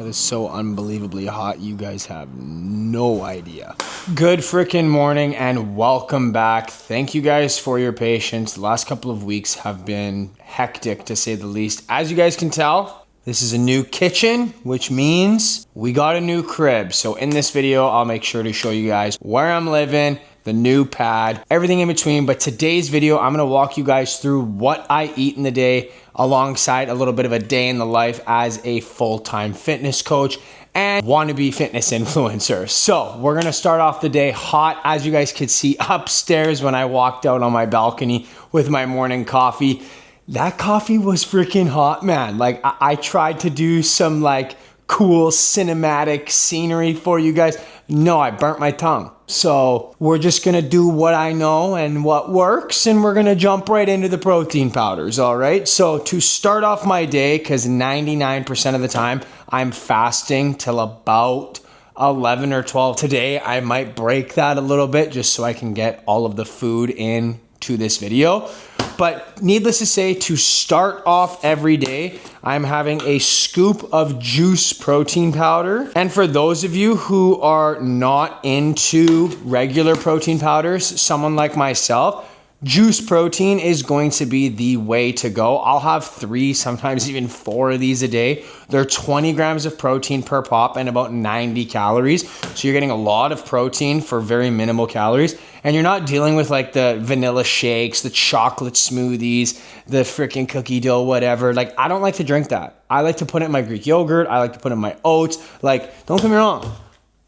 That is so unbelievably hot. You guys have no idea. Good freaking morning and welcome back. Thank you guys for your patience. The last couple of weeks have been hectic to say the least. As you guys can tell, this is a new kitchen, which means we got a new crib. So in this video, I'll make sure to show you guys where I'm living, the new pad, everything in between. But today's video, I'm gonna walk you guys through what I eat in the day, alongside a little bit of a day in the life as a full-time fitness coach and wannabe fitness influencer. So we're gonna start off the day hot. As you guys could see upstairs when I walked out on my balcony with my morning coffee, that coffee was freaking hot, man. Like I tried to do some like cool cinematic scenery for you guys. No, I burnt my tongue. So we're just gonna do what I know and what works, and we're gonna jump right into the protein powders, all right? So to start off my day, because 99% of the time I'm fasting till about 11 or 12. Today, I might break that a little bit just so I can get all of the food in to this video. But needless to say, to start off every day, I'm having a scoop of juice protein powder. And for those of you who are not into regular protein powders, someone like myself, juice protein is going to be the way to go. I'll have 3, sometimes even 4 of these a day. They're 20 grams of protein per pop and about 90 calories. So you're getting a lot of protein for very minimal calories. And you're not dealing with like the vanilla shakes, the chocolate smoothies, the freaking cookie dough, whatever. Like, I don't like to drink that. I like to put it in my Greek yogurt. I like to put it in my oats. Like, don't get me wrong.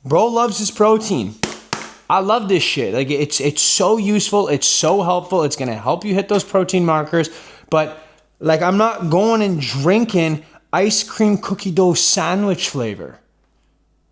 Bro loves his protein. I love this shit. Like it's so useful. It's so helpful. It's going to help you hit those protein markers. But like, I'm not going and drinking ice cream cookie dough sandwich flavor.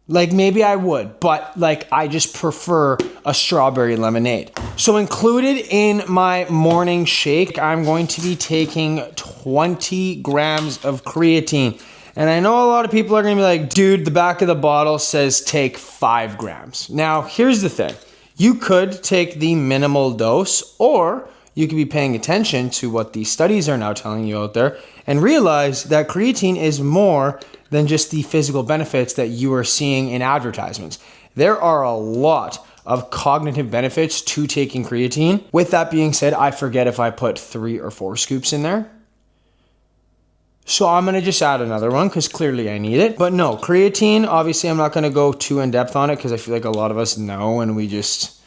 Like maybe I would, but like I just prefer a strawberry lemonade. So included in my morning shake, I'm going to be taking 20 grams of creatine. And I know a lot of people are gonna be like, dude, the back of the bottle says take 5 grams. Now, here's the thing. You could take the minimal dose, or you could be paying attention to what these studies are now telling you out there and realize that creatine is more than just the physical benefits that you are seeing in advertisements. There are a lot of cognitive benefits to taking creatine. With that being said, I forget if I put 3 or 4 scoops in there. So I'm gonna just add another one because clearly I need it. But no, creatine, obviously I'm not gonna go too in depth on it because I feel like a lot of us know and we just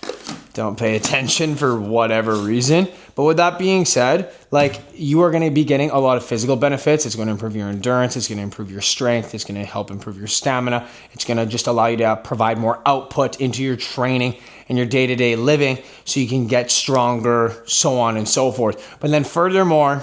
don't pay attention for whatever reason. But with that being said, like you are gonna be getting a lot of physical benefits. It's gonna improve your endurance. It's gonna improve your strength. It's gonna help improve your stamina. It's gonna just allow you to provide more output into your training and your day-to-day living so you can get stronger, so on and so forth. But then furthermore,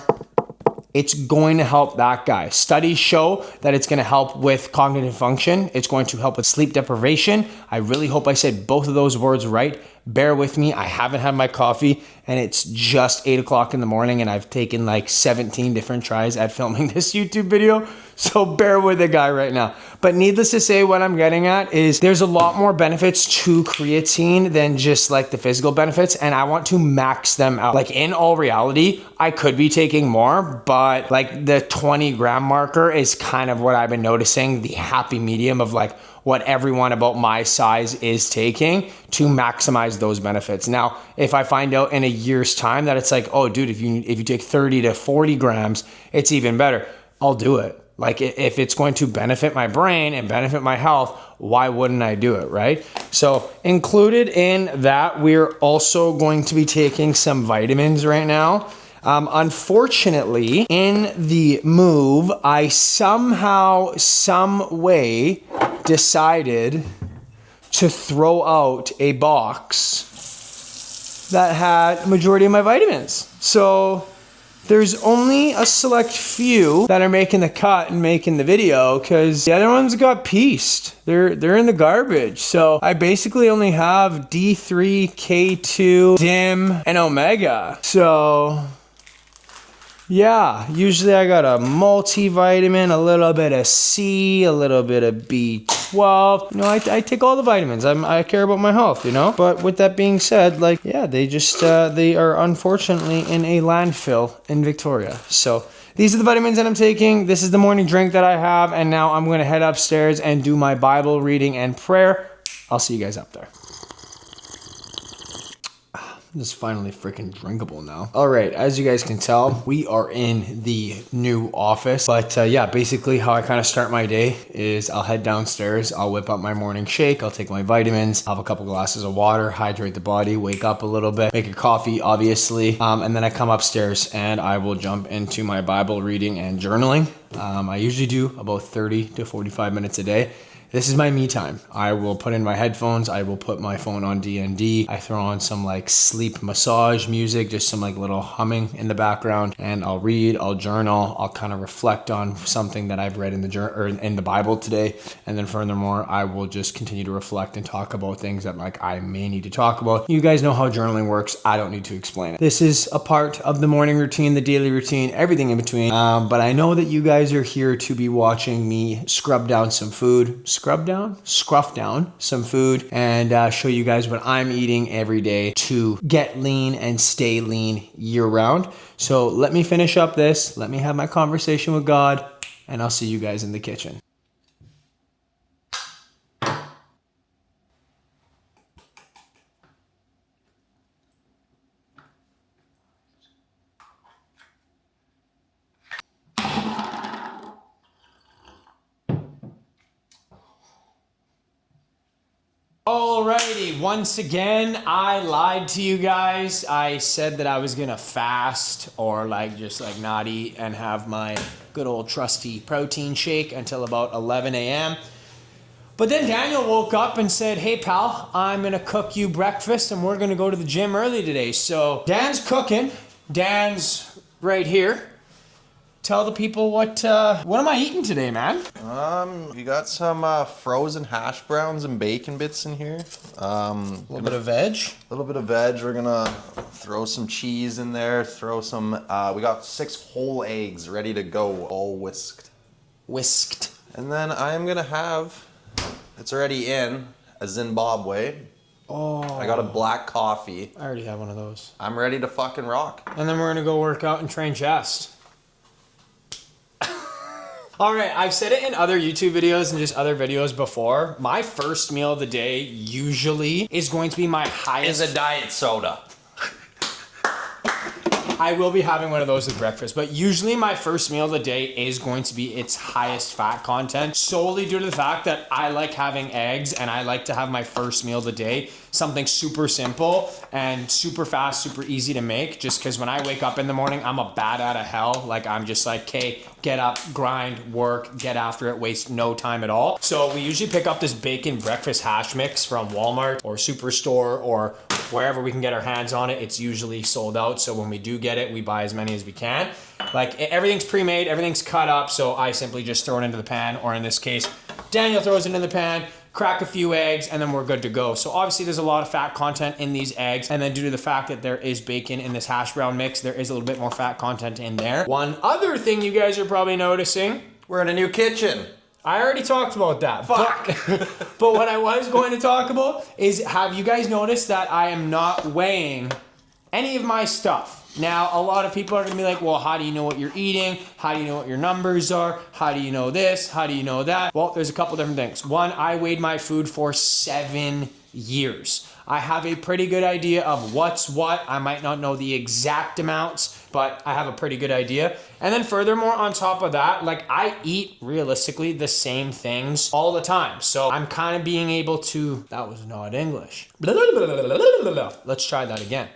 it's going to help that guy. Studies show that it's going to help with cognitive function. It's going to help with sleep deprivation. I really hope I said both of those words right. Bear with me. I haven't had my coffee and it's just 8 o'clock in the morning and I've taken like 17 different tries at filming this YouTube video. So bear with the guy right now. But needless to say, what I'm getting at is there's a lot more benefits to creatine than just like the physical benefits, and I want to max them out. Like in all reality, I could be taking more, but like the 20 gram marker is kind of what I've been noticing, the happy medium of like what everyone about my size is taking to maximize those benefits. Now, if I find out in a year's time that it's like, oh dude, if you take 30 to 40 grams, it's even better, I'll do it. Like if it's going to benefit my brain and benefit my health, why wouldn't I do it, right? So included in that, we're also going to be taking some vitamins right now. Unfortunately, in the move, I somehow, some way decided to throw out a box that had a majority of my vitamins. So there's only a select few that are making the cut and making the video because the other ones got pieced. They're in the garbage. So I basically only have D3, K2, DIM, and Omega. So yeah, usually I got a multivitamin, a little bit of C, a little bit of B12. You know, I take all the vitamins. I care about my health, you know? But with that being said, like, yeah, they just, they are unfortunately in a landfill in Victoria. So These are the vitamins that I'm taking. This is the morning drink that I have. And now I'm going to head upstairs and do my Bible reading and prayer. I'll see you guys up there. This is finally freaking drinkable now. All right, as you guys can tell, we are in the new office. But yeah, basically how I kind of start my day is I'll head downstairs, I'll whip up my morning shake, I'll take my vitamins, have a couple glasses of water, hydrate the body, wake up a little bit, make a coffee, obviously. And then I come upstairs and I will jump into my Bible reading and journaling. I usually do about 30 to 45 minutes a day. This is my me time. I will put in my headphones. I will put my phone on D&D. I throw on some like sleep massage music, just some like little humming in the background, and I'll read, I'll journal, I'll kind of reflect on something that I've read in the Bible today. And then furthermore, I will just continue to reflect and talk about things that like I may need to talk about. You guys know how journaling works. I don't need to explain it. This is a part of the morning routine, the daily routine, everything in between. But I know that you guys are here to be watching me scruff down some some food and show you guys what I'm eating every day to get lean and stay lean year round. So let me finish up this. Let me have my conversation with God and I'll see you guys in the kitchen. Alrighty, once again, I lied to you guys. I said that I was gonna fast or just not eat and have my good old trusty protein shake until about 11 a.m. But then Daniel woke up and said, hey pal, I'm gonna cook you breakfast and we're gonna go to the gym early today. So Dan's cooking. Dan's right here. Tell the people what am I eating today, man? We got some frozen hash browns and bacon bits in here. A little bit of veg. A little bit of veg. We're gonna throw some cheese in there. Throw some. We got 6 whole eggs ready to go, all whisked. Whisked. And then I'm gonna have. It's already in a Zimbabwe. Oh. I got a black coffee. I already have one of those. I'm ready to fucking rock. And then we're gonna go work out and train chest. All right, I've said it in other YouTube videos and just other videos before. My first meal of the day usually is going to be my highest. Is a diet soda. I will be having one of those with breakfast, but usually my first meal of the day is going to be its highest fat content, solely due to the fact that I like having eggs and I like to have my first meal of the day something super simple and super fast, super easy to make, just because when I wake up in the morning, I'm a bat out of hell. Like I'm just like, okay, get up, grind, work, get after it, waste no time at all. So we usually pick up this bacon breakfast hash mix from Walmart or Superstore or wherever we can get our hands on it. It's usually sold out. So when we do get it, we buy as many as we can. Like everything's pre-made, everything's cut up. So I simply just throw it into the pan, or in this case, Daniel throws it in the pan, crack a few eggs, and then we're good to go. So obviously there's a lot of fat content in these eggs. And then due to the fact that there is bacon in this hash brown mix, there is a little bit more fat content in there. One other thing you guys are probably noticing, we're in a new kitchen. I already talked about that. Fuck. But what I was going to talk about is, have you guys noticed that I am not weighing any of my stuff? Now, a lot of people are gonna be like, well, how do you know what you're eating? How do you know what your numbers are? How do you know this? How do you know that? Well, there's a couple different things. One, I weighed my food for 7 years. I have a pretty good idea of what's what. I might not know the exact amounts, but I have a pretty good idea. And then furthermore, on top of that, like I eat realistically the same things all the time. So I'm kind of being able to, that was not English. Let's try that again.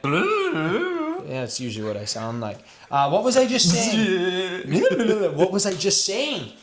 Yeah, that's usually what I sound like. What was I just saying? What was I just saying?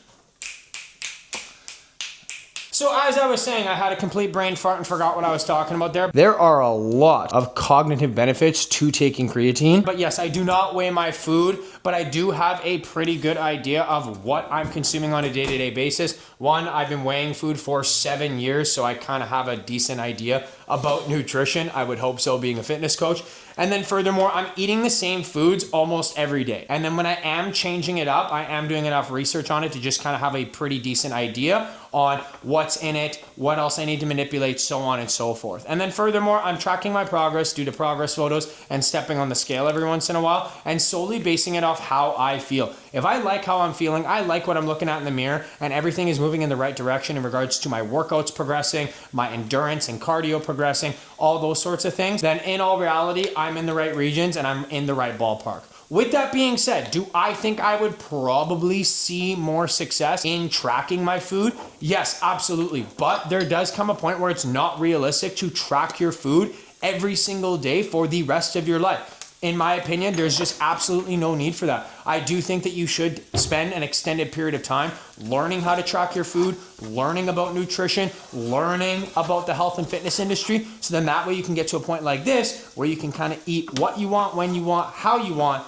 So as I was saying, I had a complete brain fart and forgot what I was talking about there. There are a lot of cognitive benefits to taking creatine. But yes, I do not weigh my food, but I do have a pretty good idea of what I'm consuming on a day-to-day basis. One, I've been weighing food for 7 years, so I kind of have a decent idea about nutrition. I would hope so, being a fitness coach. And then furthermore, I'm eating the same foods almost every day. And then when I am changing it up, I am doing enough research on it to just kind of have a pretty decent idea on what's in it, what else I need to manipulate, so on and so forth. And then furthermore, I'm tracking my progress due to progress photos and stepping on the scale every once in a while and solely basing it off how I feel. If I like how I'm feeling, I like what I'm looking at in the mirror, and everything is moving in the right direction in regards to my workouts progressing, my endurance and cardio progressing, all those sorts of things, then in all reality, I'm in the right regions and I'm in the right ballpark. With that being said, do I think I would probably see more success in tracking my food? Yes, absolutely. But there does come a point where it's not realistic to track your food every single day for the rest of your life. In my opinion, there's just absolutely no need for that. I do think that you should spend an extended period of time learning how to track your food, learning about nutrition, learning about the health and fitness industry. So then that way you can get to a point like this where you can kind of eat what you want, when you want, how you want,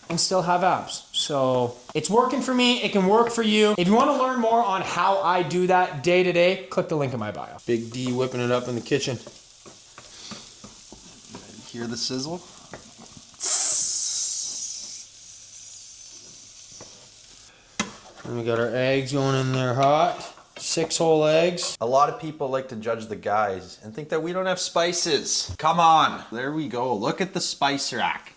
and still have abs. So it's working for me. It can work for you. If you want to learn more on how I do that day to day, click the link in my bio. Big D whipping it up in the kitchen. Hear the sizzle? And we got our eggs going in there hot. 6 whole eggs. A lot of people like to judge the guys and think that we don't have spices. Come on. There we go. Look at the spice rack.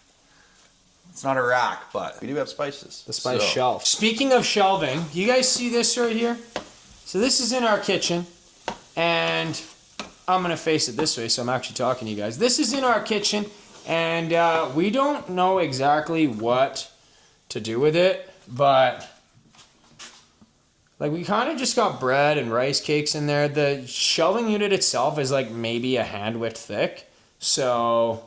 It's not a rack, but we do have spices. The spice shelf. Speaking of shelving, you guys see this right here? So this is in our kitchen, and I'm gonna face it this way so I'm actually talking to you guys. This is in our kitchen, and we don't know exactly what to do with it, but like we kind of just got bread and rice cakes in there. The shelving unit itself is like maybe a hand width thick. So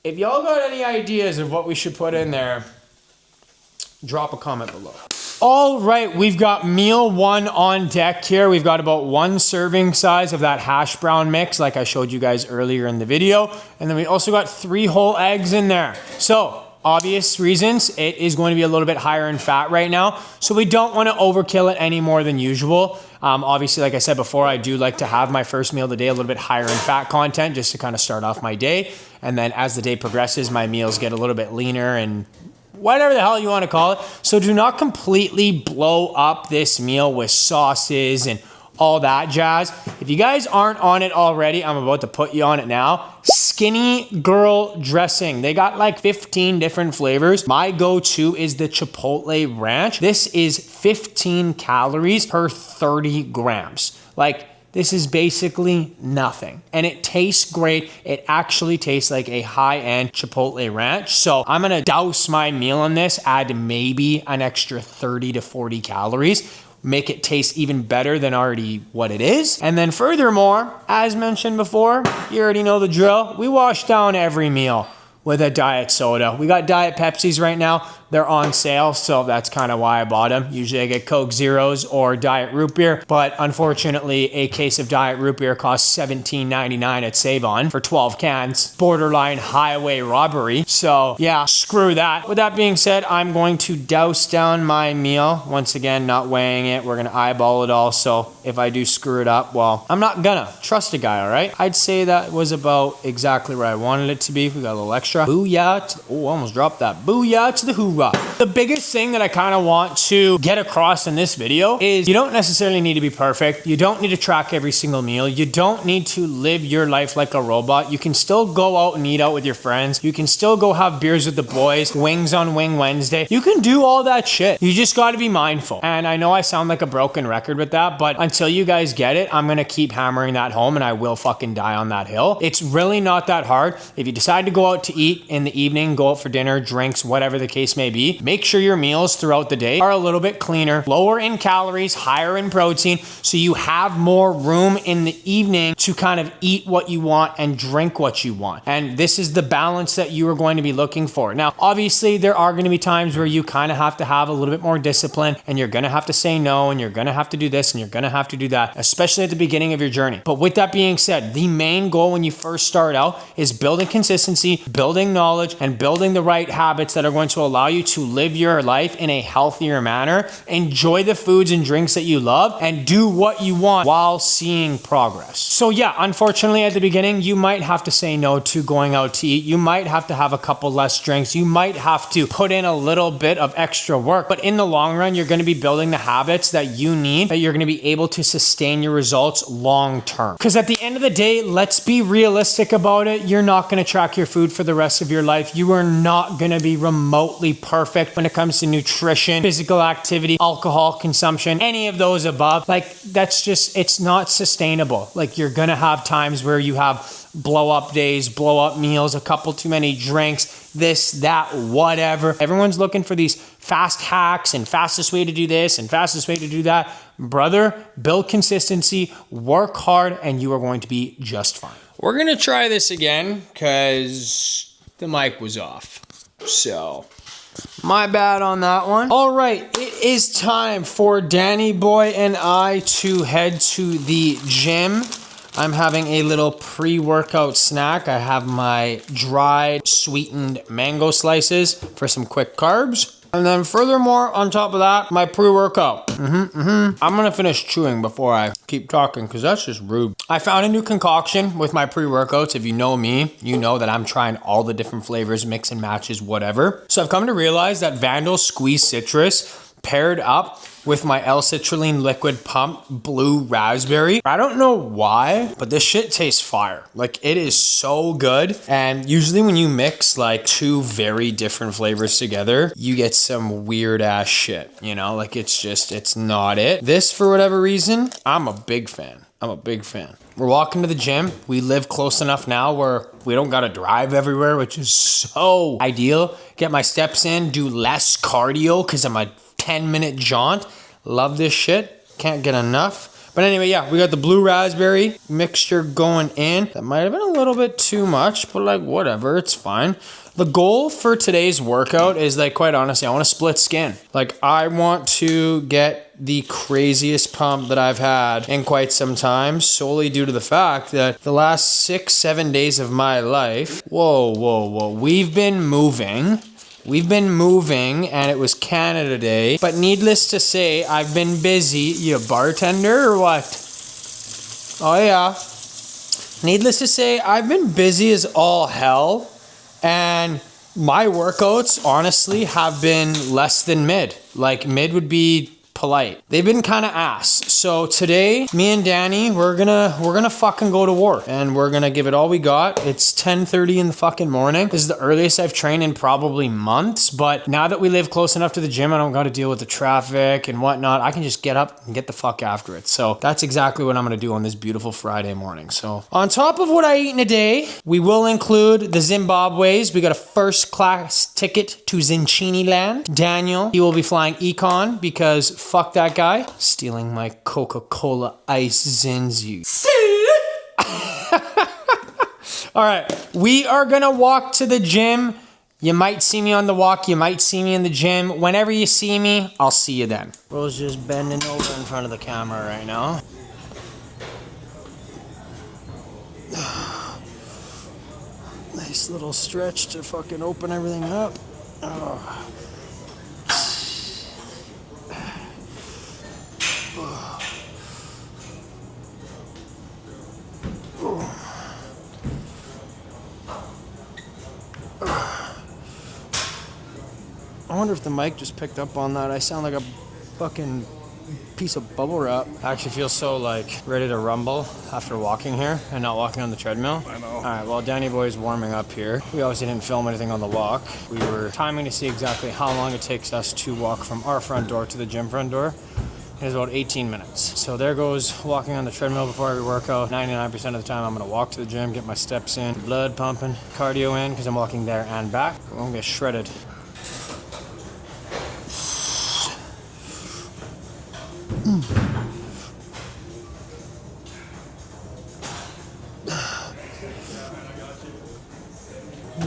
if y'all got any ideas of what we should put in there, drop a comment below. All right, we've got meal 1 on deck here. We've got about 1 serving size of that hash brown mix like I showed you guys earlier in the video. And then we also got 3 whole eggs in there. So obvious reasons, it is going to be a little bit higher in fat right now. So we don't want to overkill it any more than usual. Obviously, like I said before, I do like to have my first meal of the day a little bit higher in fat content just to kind of start off my day. And then as the day progresses, my meals get a little bit leaner and whatever the hell you want to call it. So do not completely blow up this meal with sauces and all that jazz. If you guys aren't on it already, I'm about to put you on it now. Skinny girl dressing. They got like 15 different flavors. My go-to is the Chipotle Ranch. This is 15 calories per 30 grams. Like, this is basically nothing. And it tastes great. It actually tastes like a high-end Chipotle Ranch. So I'm gonna douse my meal in this, add maybe an extra 30 to 40 calories, make it taste even better than already what it is. And then furthermore, as mentioned before, you already know the drill. We wash down every meal with a diet soda. We got Diet Pepsis right now. They're on sale, so that's kind of why I bought them. Usually I get Coke Zeros or Diet Root Beer, but unfortunately a case of Diet Root Beer costs $17.99 at Save-On for 12 cans. Borderline highway robbery. So yeah, screw that. With that being said, I'm going to douse down my meal. Once again, not weighing it. We're gonna eyeball it all, so if I do screw it up, well, I'm not gonna. Trust a guy, all right? I'd say that was about exactly where I wanted it to be. We got a little extra. Booyah. Oh, almost dropped that. Booyah to the hoorah. The biggest thing that I kind of want to get across in this video is you don't necessarily need to be perfect. You don't need to track every single meal. You don't need to live your life like a robot. You can still go out and eat out with your friends. You can still go have beers with the boys, wings on Wing Wednesday. You can do all that shit. You just got to be mindful. And I know I sound like a broken record with that, but until you guys get it, I'm going to keep hammering that home and I will fucking die on that hill. It's really not that hard. If you decide to go out to eat in the evening, go out for dinner, drinks, whatever the case may be, make sure your meals throughout the day are a little bit cleaner, lower in calories, higher in protein, so you have more room in the evening to kind of eat what you want and drink what you want. And this is the balance that you are going to be looking for. Now, obviously, there are going to be times where you kind of have to have a little bit more discipline and you're going to have to say no and you're going to have to do this and you're going to have to do that, especially at the beginning of your journey. But with that being said, the main goal when you first start out is building consistency, building knowledge, and building the right habits that are going to allow you you to live your life in a healthier manner, enjoy the foods and drinks that you love, and do what you want while seeing progress. So yeah, unfortunately at the beginning, you might have to say no to going out to eat. You might have to have a couple less drinks. You might have to put in a little bit of extra work, but in the long run, you're going to be building the habits that you need, that you're going to be able to sustain your results long term. Because at the end of the day, let's be realistic about it. You're not going to track your food for the rest of your life. You are not going to be remotely perfect when it comes to nutrition, physical activity, alcohol consumption, any of those above. Like, that's just, it's not sustainable. Like, you're going to have times where you have blow up days, blow up meals, a couple too many drinks, this, that, whatever. Everyone's looking for these fast hacks and fastest way to do this and fastest way to do that. Brother, build consistency, work hard, and you are going to be just fine. We're going to try this again because the mic was off. So, my bad on that one. All right, it is time for Danny Boy and I to head to the gym. I'm having a little pre-workout snack. I have my dried, sweetened mango slices for some quick carbs. And then furthermore, on top of that, my pre-workout. I'm gonna finish chewing before I keep talking because that's just rude. I found a new concoction with my pre-workouts. If you know me, you know that I'm trying all the different flavors, mix and matches, whatever. So I've come to realize that Vandal Squeeze Citrus paired up with my L-citrulline liquid pump blue raspberry. I don't know why, but this shit tastes fire. Like, it is so good. And usually when you mix like two very different flavors together, you get some weird ass shit, you know? Like, it's just, it's not it. This, for whatever reason, I'm a big fan. I'm a big fan. We're walking to the gym. We live close enough now where we don't gotta drive everywhere, which is so ideal. Get my steps in, do less cardio because I'm a 10-minute jaunt. Love this shit. Can't get enough. But anyway, yeah, we got the blue raspberry mixture going in. That might have been a little bit too much, but like, whatever, it's fine. The goal for today's workout is, like, quite honestly, I want to split skin. Like, I want to get the craziest pump that I've had in quite some time, solely due to the fact that the last 6-7 days of my life, we've been moving. And it was Canada Day. But needless to say, I've been busy. You a bartender or what? Oh yeah. Needless to say, I've been busy as all hell. And my workouts, honestly, have been less than mid. Like, mid would be polite. They've been kind of ass. So today, me and Danny, we're gonna fucking go to war, and we're gonna give it all we got. It's 10:30 in the fucking morning. This is the earliest I've trained in probably months, but now that we live close enough to the gym, I don't got to deal with the traffic and whatnot. I can just get up and get the fuck after it. So that's exactly what I'm gonna do on this beautiful Friday morning. So on top of what I eat in a day, we will include the Zimbabwe's. We got a first class ticket to Zinchini Land. Daniel, he will be flying econ because fuck that guy. Stealing my Coca-Cola Ice Zinzu. All right, we are gonna walk to the gym. You might see me on the walk, you might see me in the gym. Whenever you see me, I'll see you then. Bro's just bending over in front of the camera right now. Nice little stretch to fucking open everything up. Oh. I wonder if the mic just picked up on that. I sound like a fucking piece of bubble wrap. I actually feel so like ready to rumble after walking here and not walking on the treadmill. I know. All right, well, Danny Boy's warming up here. We obviously didn't film anything on the walk. We were timing to see exactly how long it takes us to walk from our front door to the gym front door. It is about 18 minutes. So there goes walking on the treadmill before every workout. 99% of the time I'm gonna walk to the gym, get my steps in, blood pumping, cardio in, because I'm walking there and back. I'm gonna get shredded.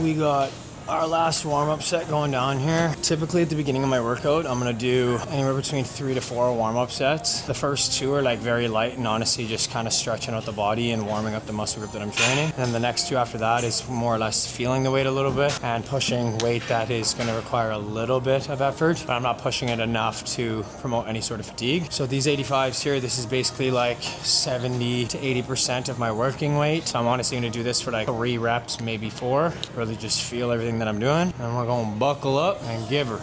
We got our last warm-up set going down here. Typically at the beginning of my workout, I'm gonna do anywhere between 3 to 4 warm-up sets. The first 2 are like very light and honestly just kind of stretching out the body and warming up the muscle group that I'm training. And the next 2 after that is more or less feeling the weight a little bit and pushing weight that is gonna require a little bit of effort, but I'm not pushing it enough to promote any sort of fatigue. So these 85s here, this is basically like 70 to 80% of my working weight. So I'm honestly gonna do this for like 3 reps, maybe 4. Really just feel everything that I'm doing. And we're gonna buckle up and give her.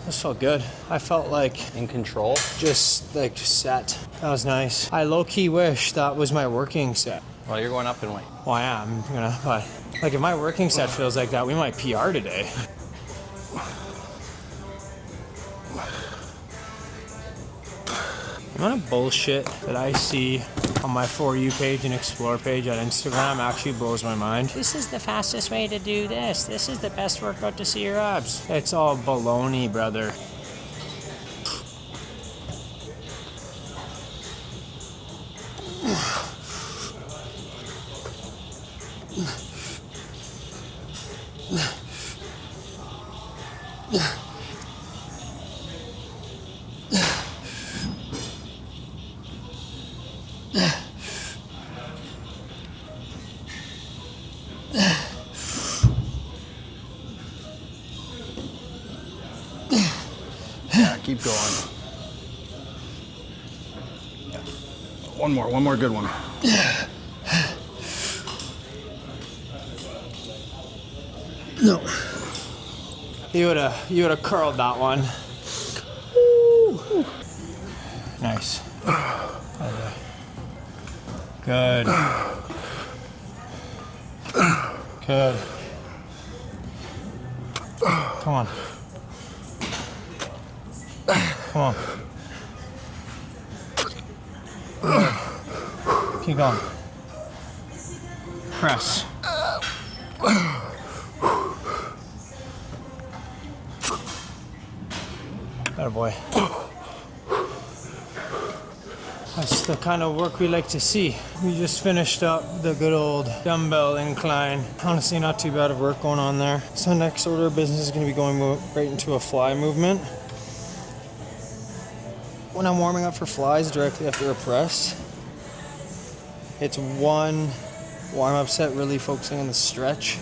This felt good. I felt like In control. just like set. That was nice. I low-key wish that was my working set. Well, you're going up in weight. Well, I am gonna, but like if my working set feels like that, we might PR today. The amount of bullshit that I see on my For You page and Explore page on Instagram actually blows my mind. This is the fastest way to do this. This is the best workout to see your abs. It's all baloney, brother. Yeah, keep going. Yeah. One more good one. No. You would have curled that one. Woo. Nice. Good. Good. Come on. Come on. Good. Keep going. Press. Atta boy. That's the kind of work we like to see. We just finished up the good old dumbbell incline. Honestly, not too bad of work going on there. So next order of business is going to be going right into a fly movement. When I'm warming up for flies directly after a press, it's one warm-up set really focusing on the stretch,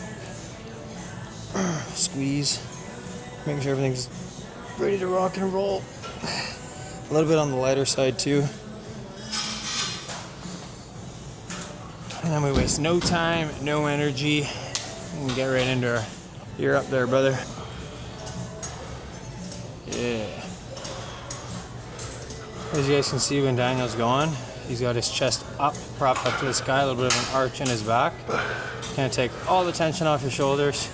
squeeze, making sure everything's ready to rock and roll. A little bit on the lighter side too. And then we waste no time, no energy, and get right into her. You're up there, brother. Yeah. As you guys can see, when Daniel's going, he's got his chest up, propped up to the sky, a little bit of an arch in his back. Gonna take all the tension off your shoulders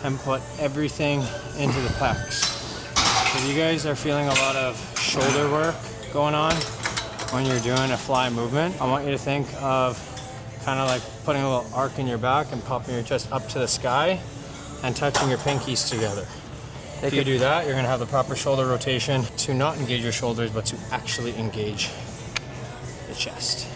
and put everything into the pecs. If you guys are feeling a lot of shoulder work going on when you're doing a fly movement, I want you to think of kind of like putting a little arc in your back and popping your chest up to the sky and touching your pinkies together. If you do that, you're gonna have the proper shoulder rotation to not engage your shoulders, but to actually engage the chest.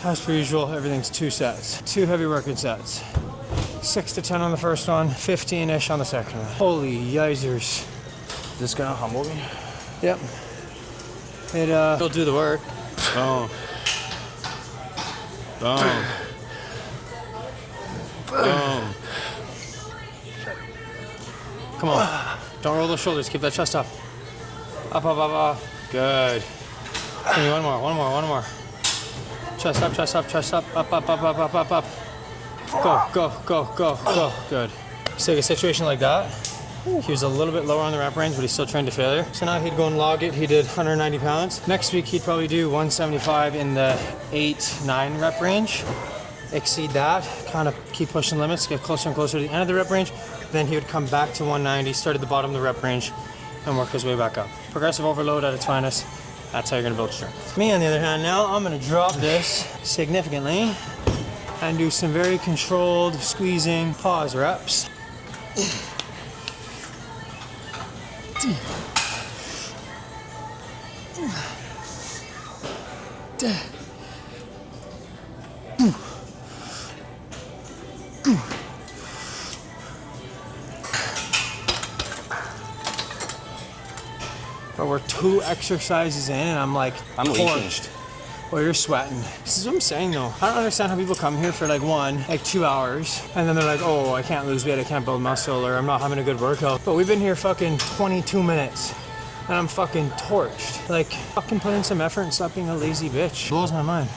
As per usual, everything's 2 sets. 2 heavy working sets. 6 to 10 on the first one, 15-ish on the second one. Holy yizers. Is this gonna humble me? Yep. It'll do the work. Boom. Boom. Boom. Come on. Don't roll those shoulders. Keep that chest up. Up, up, up, up. Good. Give me one more. Chest up, chest up, chest up. Up, up, up, up, up, up, up. Go. Good. So take a situation like that He was a little bit lower on the rep range, but he's still trained to failure. So now he'd go and log it. He did 190 pounds. Next week, he'd probably do 175 in the 8-9 rep range. Exceed that, kind of keep pushing limits, get closer and closer to the end of the rep range. Then he would come back to 190, start at the bottom of the rep range, and work his way back up. Progressive overload at its finest. That's how you're gonna build strength. Me, on the other hand, now I'm gonna drop this significantly and do some very controlled squeezing pause reps. But we're 2 exercises in and I'm like torched. Well, you're sweating. This is what I'm saying though. I don't understand how people come here for like 2 hours and then they're like, oh, I can't lose weight, I can't build muscle, or I'm not having a good workout. But we've been here fucking 22 minutes and I'm fucking torched. Like, fucking put in some effort and stop being a lazy bitch. Blows my mind.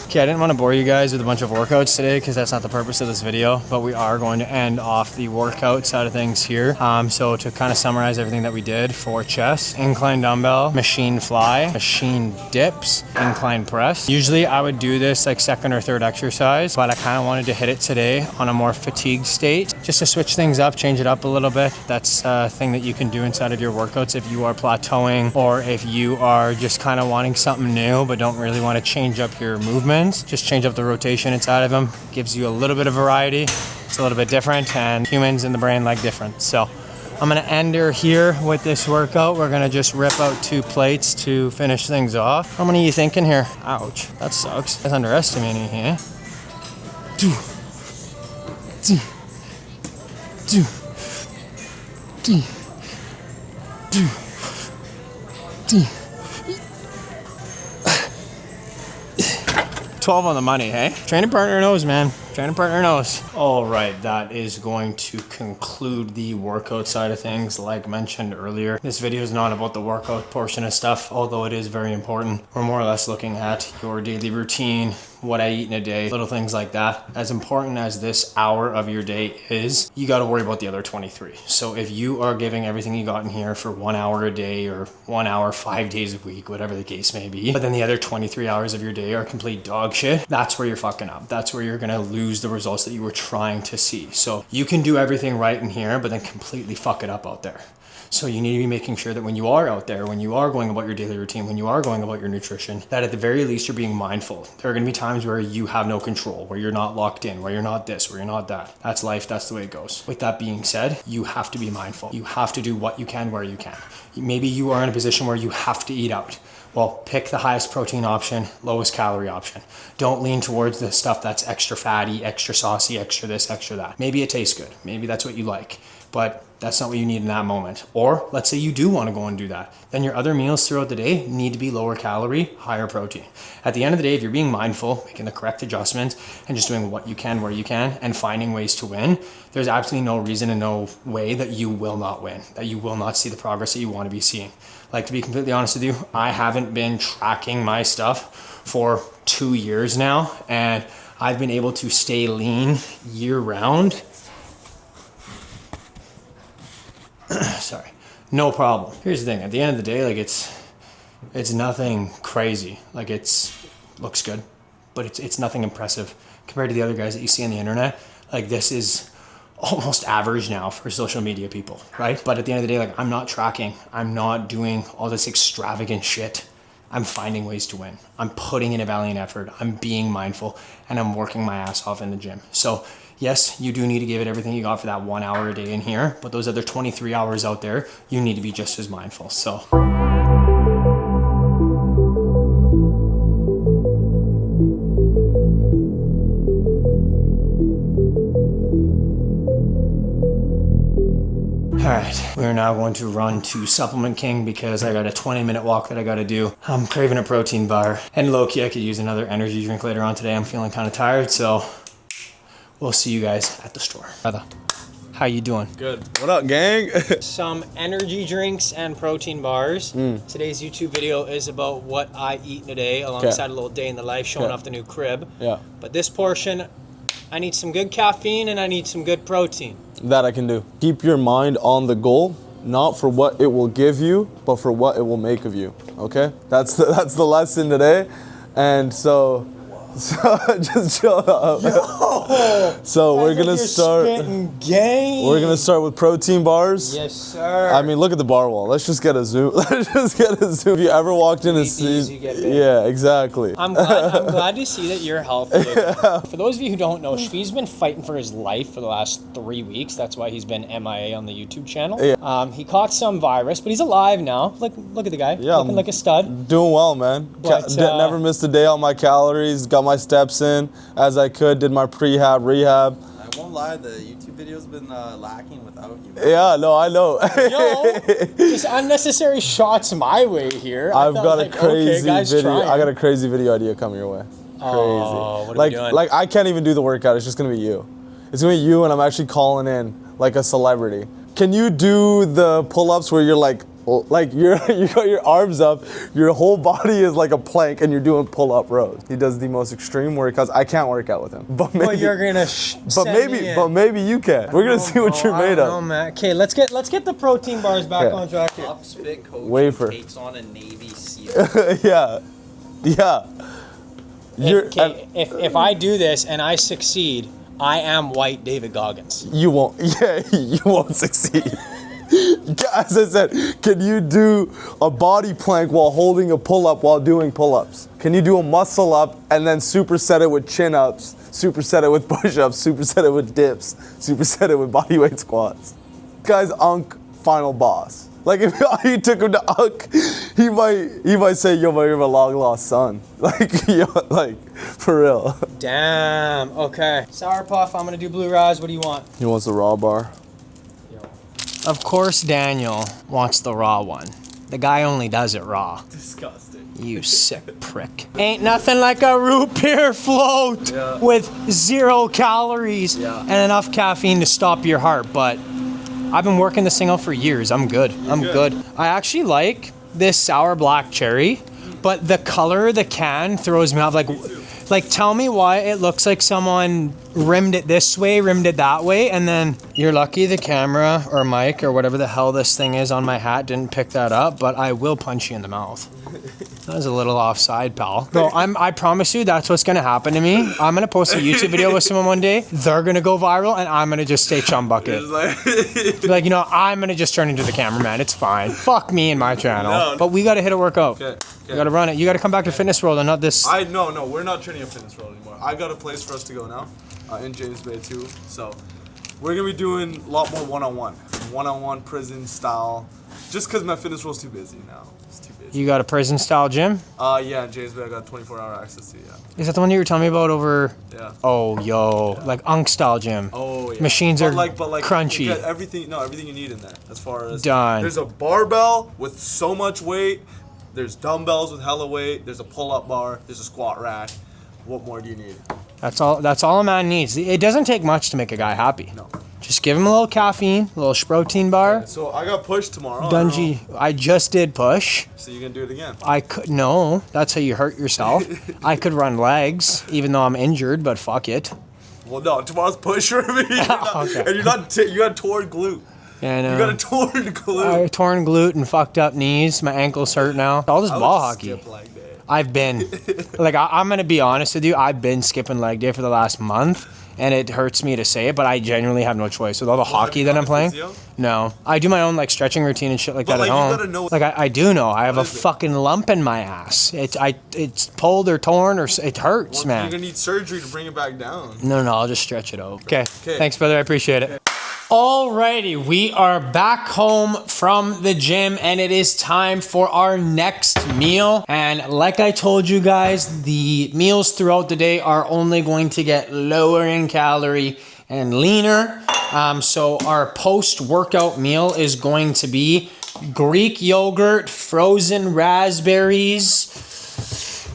Okay, I didn't want to bore you guys with a bunch of workouts today because that's not the purpose of this video, but we are going to end off the workout side of things here. So to kind of summarize everything that we did for chest: incline dumbbell, machine fly, machine dips, incline press. Usually I would do this like second or third exercise, but I kind of wanted to hit it today on a more fatigued state, just to switch things up, change it up a little bit. That's a thing that you can do inside of your workouts if you are plateauing, or if you are just kind of wanting something new but don't really want to change up your movement. Just change up the rotation inside of them. Gives you a little bit of variety. It's a little bit different, and humans in the brain like different. So I'm gonna end her here with this workout. We're gonna just rip out 2 plates to finish things off. How many are you thinking here? Ouch, that sucks. That's underestimating here. 2, 3, 2, 3, 2, 3. 12 on the money, hey? Training partner knows, man. Training partner knows. All right, that is going to conclude the workout side of things. Like mentioned earlier, this video is not about the workout portion of stuff, although it is very important. We're more or less looking at your daily routine, what I eat in a day, little things like that. As important as this hour of your day is, you got to worry about the other 23. So if you are giving everything you got in here for 1 hour a day, or 1 hour 5 days a week, whatever the case may be, but then the other 23 hours of your day are complete dog shit, that's where you're fucking up. That's where you're gonna lose the results that you were trying to see. So you can do everything right in here, but then completely fuck it up out there. So you need to be making sure that when you are out there, when you are going about your daily routine, when you are going about your nutrition, that at the very least you're being mindful. There are going to be times where you have no control, where you're not locked in, where you're not this, where you're not that. That's life. That's the way it goes. With that being said, you have to be mindful. You have to do what you can where you can. Maybe you are in a position where you have to eat out. Well, pick the highest protein option, lowest calorie option. Don't lean towards the stuff that's extra fatty, extra saucy, extra this, extra that. Maybe it tastes good. Maybe that's what you like, but that's not what you need in that moment. Or let's say you do want to go and do that. Then your other meals throughout the day need to be lower calorie, higher protein. At the end of the day, if you're being mindful, making the correct adjustments, and just doing what you can where you can, and finding ways to win, there's absolutely no reason and no way that you will not win, that you will not see the progress that you want to be seeing. Like, to be completely honest with you, I haven't been tracking my stuff for 2 years now, and I've been able to stay lean year round. Sorry, no problem. Here's the thing, at the end of the day, like it's nothing crazy. Like, looks good, but it's nothing impressive compared to the other guys that you see on the internet. Like, this is almost average now for social media people, right? But at the end of the day, like, I'm not tracking. I'm not doing all this extravagant shit. I'm finding ways to win. I'm putting in a valiant effort. I'm being mindful, and I'm working my ass off in the gym. So yes, you do need to give it everything you got for that 1 hour a day in here, but those other 23 hours out there, you need to be just as mindful. So all right, we're now going to run to Supplement King because I got a 20-minute walk that I got to do. I'm craving a protein bar, and low-key I could use another energy drink later on today. I'm feeling kind of tired, so we'll see you guys at the store. Brother, how you doing? Good. What up, gang? Some energy drinks and protein bars. Today's YouTube video is about what I eat in a day, alongside a little day in the life, showing off the new crib. Yeah. But this portion, I need some good caffeine and I need some good protein. That I can do. Keep your mind on the goal, not for what it will give you, but for what it will make of you. Okay? That's the lesson today. And so just chill out. So we're gonna start. We're gonna start with protein bars. Yes, sir. I mean, look at the bar wall. Let's just get a zoom. If you ever walked in and seen, yeah, exactly. I'm glad to see that you're healthy. For those of you who don't know, Shvi's been fighting for his life for the last 3 weeks. That's why he's been MIA on the YouTube channel. Yeah. He caught some virus, but he's alive now. Look at the guy. Yeah, looking like a stud. Doing well, man. But, Never missed a day on my calories. Got my steps in as I could. Did my prehab, rehab. I won't lie, the YouTube video's been lacking without you. Yeah, no, I know. Yo, just unnecessary shots my way here. I've got a crazy video. Trying. I got a crazy video idea coming your way. Crazy. Oh, what are we doing? Like I can't even do the workout. It's just gonna be you. It's gonna be you, and I'm actually calling in like a celebrity. Can you do the pull-ups where you're like you got your arms up, your whole body is like a plank, and you're doing pull-up rows? He does the most extreme workouts. I can't work out with him, but maybe you're gonna. But maybe you can. We're gonna see what you're made of. No, man. Okay, let's get the protein bars back on track here. Upspit coach Wafer. takes on a Navy SEAL. Yeah. If I do this and I succeed, I am white David Goggins. You won't. Yeah, you won't succeed. As I said, can you do a body plank while holding a pull-up while doing pull-ups? Can you do a muscle up and then superset it with chin-ups, superset it with push-ups, superset it with dips, superset it with bodyweight squats? Guy's Unk final boss. Like if you took him to Unk, he might say, "Yo, you're my long lost son." Like, for real. Damn. Okay. Sour Puff. I'm gonna do Blue Raz. What do you want? He wants a raw bar. Of course, Daniel wants the raw one. The guy only does it raw. Disgusting. You sick prick. Ain't nothing like a root beer float with 0 calories and enough caffeine to stop your heart. But I've been working this thing out for years. I'm good. I'm good. I actually like this sour black cherry, but the color of the can throws me off. Like, tell me why it looks like someone rimmed it this way, rimmed it that way, and then you're lucky the camera or mic or whatever the hell this thing is on my hat didn't pick that up, but I will punch you in the mouth. That was a little offside, pal. No, I promise you that's what's gonna happen to me. I'm gonna post a YouTube video with someone one day, they're gonna go viral, and I'm gonna just stay chum bucket. Like, you know, I'm gonna just turn into the cameraman. It's fine. Fuck me and my channel. No. But we gotta hit a workout. Okay. You gotta run it. You gotta come back to Fitness World and not this. No, we're not training at Fitness World anymore. I got a place for us to go now, in James Bay too. So we're gonna be doing a lot more one-on-one prison style. Just because my Fitness World's too busy now. It's too busy. You got a prison style gym? Yeah, in James Bay I got 24-hour access to. Yeah. Is that the one you were telling me about over? Yeah. Oh, yo, like Unk style gym. Oh yeah. Machines are crunchy. You got everything you need in there. As far as done. There's a barbell with so much weight. There's dumbbells with hella weight. There's a pull-up bar. There's a squat rack. What more do you need? That's all a man needs. It doesn't take much to make a guy happy. No. Just give him a little caffeine, a little protein bar. So I got push tomorrow. Dungy, I just did push. So you gonna do it again? I could no. That's how you hurt yourself. I could run legs, even though I'm injured. But fuck it. Well, no. Tomorrow's push for me. Okay. And you got torn glute. Yeah, I know. You got a torn glute. Torn glute and fucked up knees. My ankles hurt now. All this ball hockey. Skip leg day. I've been, like, I'm gonna be honest with you. I've been skipping leg day for the last month, and it hurts me to say it, but I genuinely have no choice with all the hockey that I'm playing. Physio? No, I do my own like stretching routine and shit like that at home. You gotta know like I do know. I have a fucking lump in my ass. It's pulled or torn or it hurts, man. You're gonna need surgery to bring it back down. No, I'll just stretch it out. Okay. Thanks, brother. I appreciate it. Alrighty, we are back home from the gym and it is time for our next meal. And like I told you guys, the meals throughout the day are only going to get lower in calorie and leaner. So our post-workout meal is going to be Greek yogurt, frozen raspberries.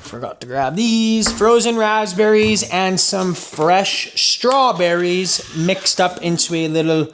Forgot to grab these. Frozen raspberries and some fresh strawberries mixed up into a little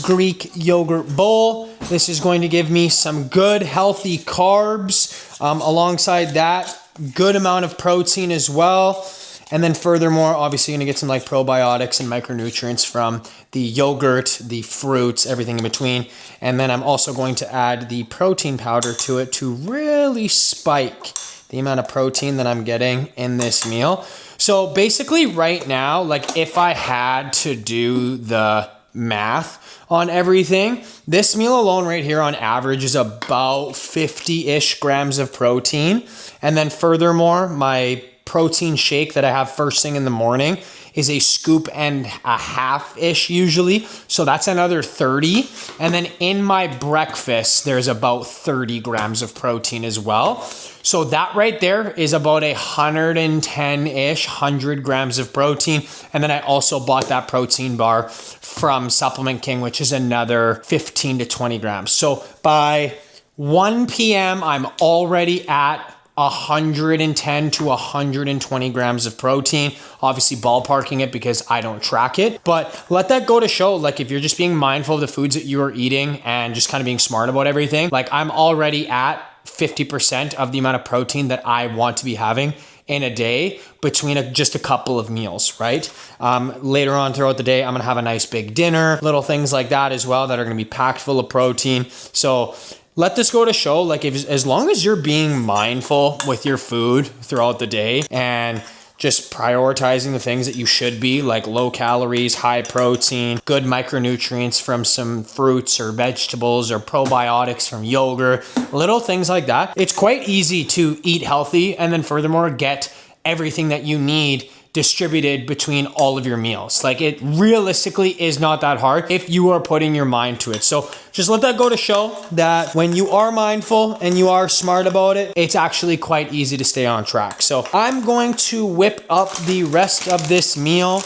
Greek yogurt bowl. This is going to give me some good healthy carbs. Alongside that, good amount of protein as well. And then furthermore, obviously you're gonna get some like probiotics and micronutrients from the yogurt, the fruits, everything in between. And then I'm also going to add the protein powder to it to really spike the amount of protein that I'm getting in this meal. So basically right now, like if I had to do the math on everything, this meal alone right here on average is about 50-ish grams of protein. And then furthermore, my protein shake that I have first thing in the morning is a scoop and a half-ish usually. So that's another 30. And then in my breakfast, there's about 30 grams of protein as well. So that right there is about 110-ish, 100 grams of protein. And then I also bought that protein bar from Supplement King, which is another 15 to 20 grams. So by 1 p.m., I'm already at 110 to 120 grams of protein. Obviously ballparking it because I don't track it, but let that go to show, like if you're just being mindful of the foods that you are eating and just kind of being smart about everything, like I'm already at 50% of the amount of protein that I want to be having in a day between just a couple of meals, right? Later on throughout the day, I'm gonna have a nice big dinner, little things like that as well that are gonna be packed full of protein. So let this go to show, like as long as you're being mindful with your food throughout the day and just prioritizing the things that you should be, like low calories, high protein, good micronutrients from some fruits or vegetables or probiotics from yogurt, little things like that. It's quite easy to eat healthy and then furthermore get everything that you need distributed between all of your meals. Like it realistically is not that hard if you are putting your mind to it. So just let that go to show that when you are mindful and you are smart about it, it's actually quite easy to stay on track. So I'm going to whip up the rest of this meal.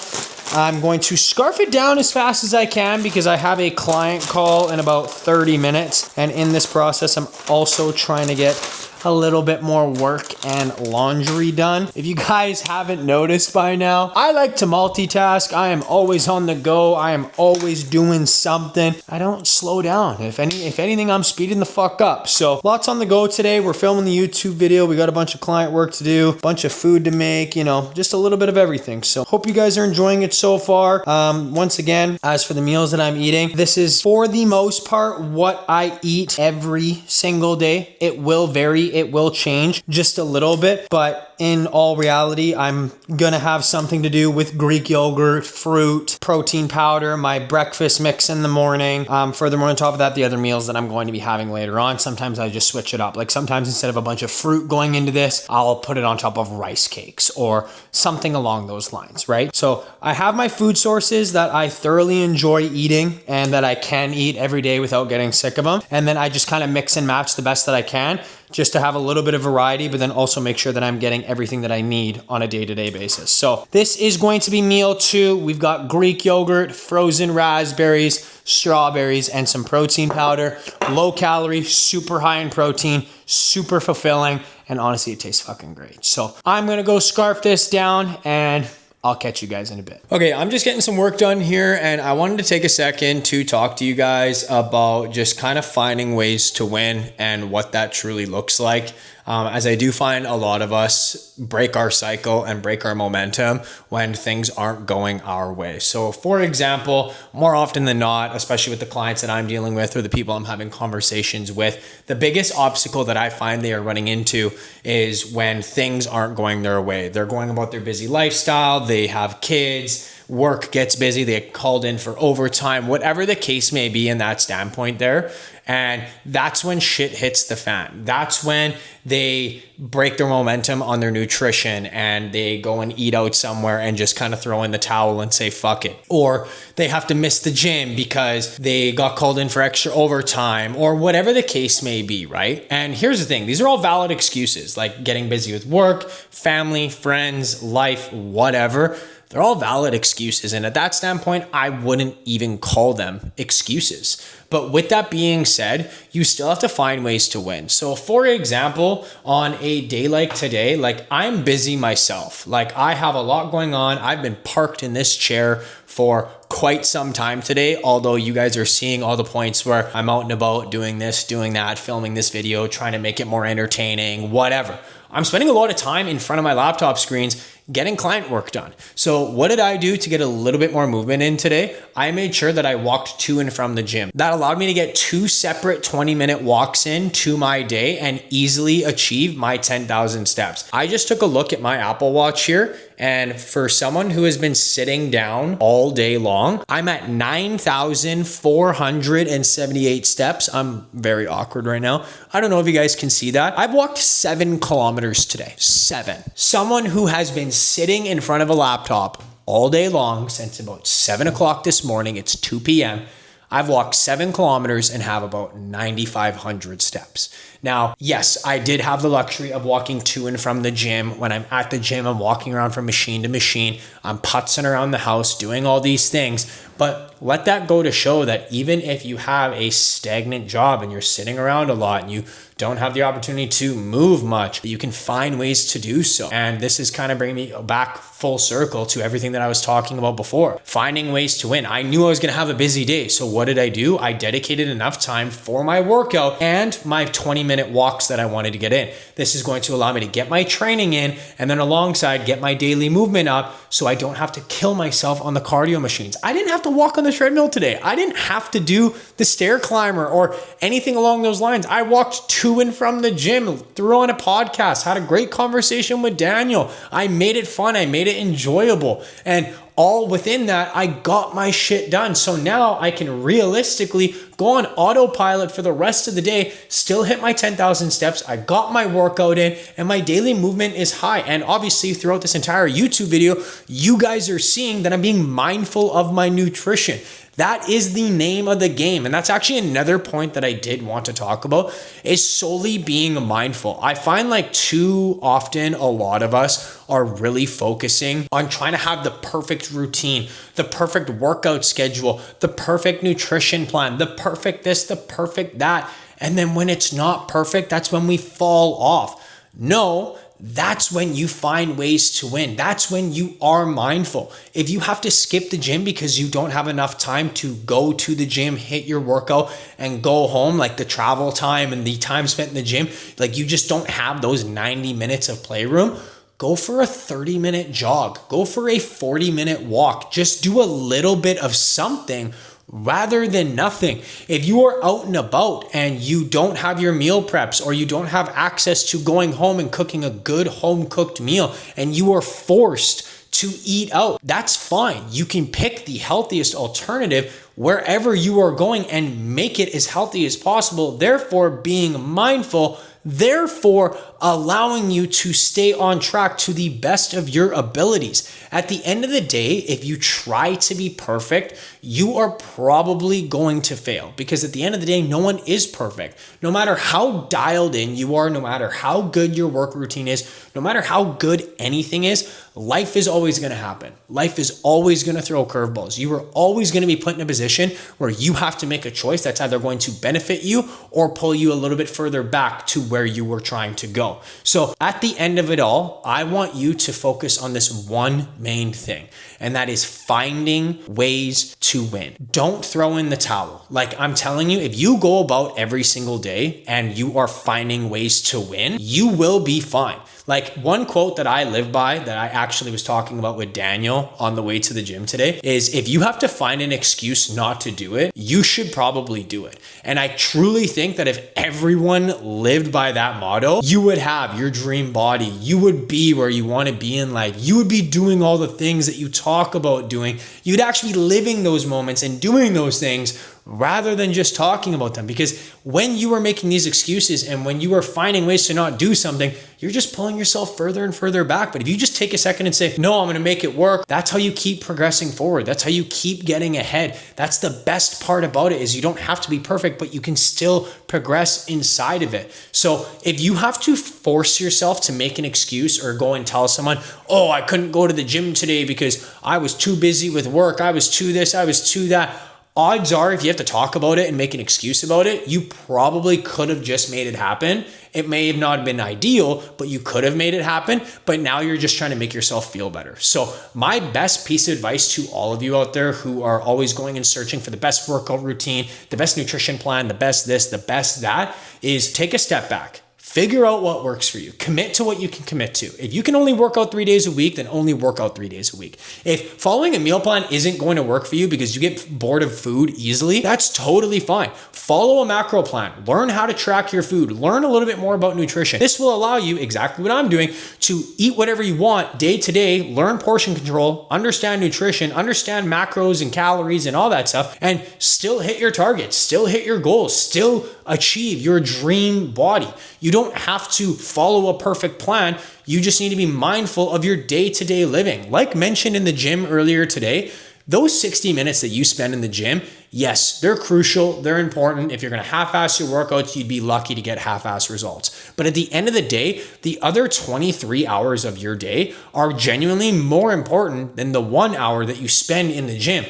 I'm going to scarf it down as fast as I can because I have a client call in about 30 minutes. And in this process, I'm also trying to get a little bit more work and laundry done. If you guys haven't noticed by now, I like to multitask. I am always on the go. I am always doing something. I don't slow down. If anything, I'm speeding the fuck up. So lots on the go today. We're filming the YouTube video. We got a bunch of client work to do, a bunch of food to make, you know, just a little bit of everything. So hope you guys are enjoying it so far. Once again, as for the meals that I'm eating, this is for the most part what I eat every single day. It will vary. It will change just a little bit, but in all reality, I'm gonna have something to do with Greek yogurt, fruit, protein powder, my breakfast mix in the morning. Furthermore, on top of that, the other meals that I'm going to be having later on. Sometimes I just switch it up. Like sometimes instead of a bunch of fruit going into this, I'll put it on top of rice cakes or something along those lines, right? So I have my food sources that I thoroughly enjoy eating and that I can eat every day without getting sick of them. And then I just kind of mix and match the best that I can just to have a little bit of variety, but then also make sure that I'm getting everything that I need on a day-to-day basis. So this is going to be meal 2. We've got Greek yogurt, frozen raspberries, strawberries, and some protein powder. Low calorie, super high in protein, super fulfilling, and honestly, it tastes fucking great. So I'm gonna go scarf this down and I'll catch you guys in a bit. Okay, I'm just getting some work done here and I wanted to take a second to talk to you guys about just kind of finding ways to win and what that truly looks like. As I do find a lot of us break our cycle and break our momentum when things aren't going our way. So for example, more often than not, especially with the clients that I'm dealing with or the people I'm having conversations with, the biggest obstacle that I find they are running into is when things aren't going their way. They're going about their busy lifestyle, they have kids, work gets busy, they get called in for overtime, whatever the case may be in that standpoint there. And that's when shit hits the fan. That's when they break their momentum on their nutrition and they go and eat out somewhere and just kind of throw in the towel and say, fuck it. Or they have to miss the gym because they got called in for extra overtime or whatever the case may be, right? And here's the thing. These are all valid excuses, like getting busy with work, family, friends, life, whatever. They're all valid excuses. And at that standpoint, I wouldn't even call them excuses. But with that being said, you still have to find ways to win. So for example, on a day like today, like I'm busy myself. Like I have a lot going on. I've been parked in this chair for quite some time today, although you guys are seeing all the points where I'm out and about doing this, doing that, filming this video, trying to make it more entertaining, whatever. I'm spending a lot of time in front of my laptop screens getting client work done. So what did I do to get a little bit more movement in today? I made sure that I walked to and from the gym. That allowed me to get 2 separate 20-minute walks in to my day and easily achieve my 10,000 steps. I just took a look at my Apple Watch here, and for someone who has been sitting down all day long, I'm at 9,478 steps. I'm very awkward right now. I don't know if you guys can see that. I've walked 7 kilometers today. 7. Someone who has been sitting in front of a laptop all day long since about 7 o'clock this morning, it's 2 p.m. I've walked 7 kilometers and have about 9,500 steps. Now, yes, I did have the luxury of walking to and from the gym. When I'm at the gym, I'm walking around from machine to machine. I'm putzing around the house, doing all these things. But let that go to show that even if you have a stagnant job and you're sitting around a lot and you don't have the opportunity to move much, you can find ways to do so. And this is kind of bringing me back full circle to everything that I was talking about before. Finding ways to win. I knew I was going to have a busy day. So what did I do? I dedicated enough time for my workout and my 20-minute walks that I wanted to get in. This is going to allow me to get my training in and then alongside get my daily movement up so I don't have to kill myself on the cardio machines. I didn't have to walk on the treadmill today. I didn't have to do the stair climber or anything along those lines. I walked to and from the gym, threw on a podcast, had a great conversation with Daniel. I made it fun. I made it enjoyable. And all within that, I got my shit done. So now I can realistically go on autopilot for the rest of the day, still hit my 10,000 steps. I got my workout in and my daily movement is high. And obviously throughout this entire YouTube video, you guys are seeing that I'm being mindful of my nutrition. That is the name of the game. And that's actually another point that I did want to talk about is solely being mindful. I find like too often a lot of us are really focusing on trying to have the perfect routine, the perfect workout schedule, the perfect nutrition plan, the perfect this, the perfect that. And then when it's not perfect, that's when we fall off. No, that's when you find ways to win. That's when you are mindful. If you have to skip the gym because you don't have enough time to go to the gym, hit your workout and go home, like the travel time and the time spent in the gym, like you just don't have those 90 minutes of playroom, go for a 30-minute jog. Go for a 40-minute walk. Just do a little bit of something rather than nothing. If you are out and about and you don't have your meal preps or you don't have access to going home and cooking a good home cooked meal and you are forced to eat out, that's fine. You can pick the healthiest alternative wherever you are going and make it as healthy as possible. Therefore, being mindful, therefore allowing you to stay on track to the best of your abilities. At the end of the day, if you try to be perfect, you are probably going to fail because at the end of the day, no one is perfect. No matter how dialed in you are, no matter how good your work routine is, no matter how good anything is, life is always going to happen. Life is always going to throw curveballs. You are always going to be put in a position where you have to make a choice that's either going to benefit you or pull you a little bit further back to where you were trying to go. So at the end of it all, I want you to focus on this one main thing, and that is finding ways to win. Don't throw in the towel. Like I'm telling you, if you go about every single day and you are finding ways to win, you will be fine. Like one quote that I live by that I actually was talking about with Daniel on the way to the gym today is if you have to find an excuse not to do it, you should probably do it. And I truly think that if everyone lived by that motto, you would have your dream body. You would be where you want to be in life. You would be doing all the things that you talk about doing. You'd actually be living those moments and doing those things rather than just talking about them. Because when you are making these excuses and when you are finding ways to not do something, you're just pulling yourself further and further back. But if you just take a second and say, no, I'm going to make it work, that's how you keep progressing forward. That's how you keep getting ahead. That's the best part about it is you don't have to be perfect, but you can still progress inside of it. So if you have to force yourself to make an excuse or go and tell someone, oh, I couldn't go to the gym today because I was too busy with work. I was too this, I was too that. odds are if you have to talk about it and make an excuse about it, you probably could have just made it happen. It may have not been ideal, but you could have made it happen. But now you're just trying to make yourself feel better. So my best piece of advice to all of you out there who are always going and searching for the best workout routine, the best nutrition plan, the best this, the best that, is take a step back. Figure out what works for you. Commit to what you can commit to. If you can only work out 3 days a week, then only work out 3 days a week. If following a meal plan isn't going to work for you because you get bored of food easily, that's totally fine. Follow a macro plan. Learn how to track your food. Learn a little bit more about nutrition. This will allow you, exactly what I'm doing, to eat whatever you want day to day, learn portion control, understand nutrition, understand macros and calories and all that stuff, and still hit your targets, still hit your goals, still achieve your dream body. You don't have to follow a perfect plan. You just need to be mindful of your day-to-day living. Like mentioned in the gym earlier today, those 60 minutes that you spend in the gym, yes, they're crucial, they're important. If you're gonna half-ass your workouts, you'd be lucky to get half-ass results. But at the end of the day, the other 23 hours of your day are genuinely more important than the 1 hour that you spend in the gym.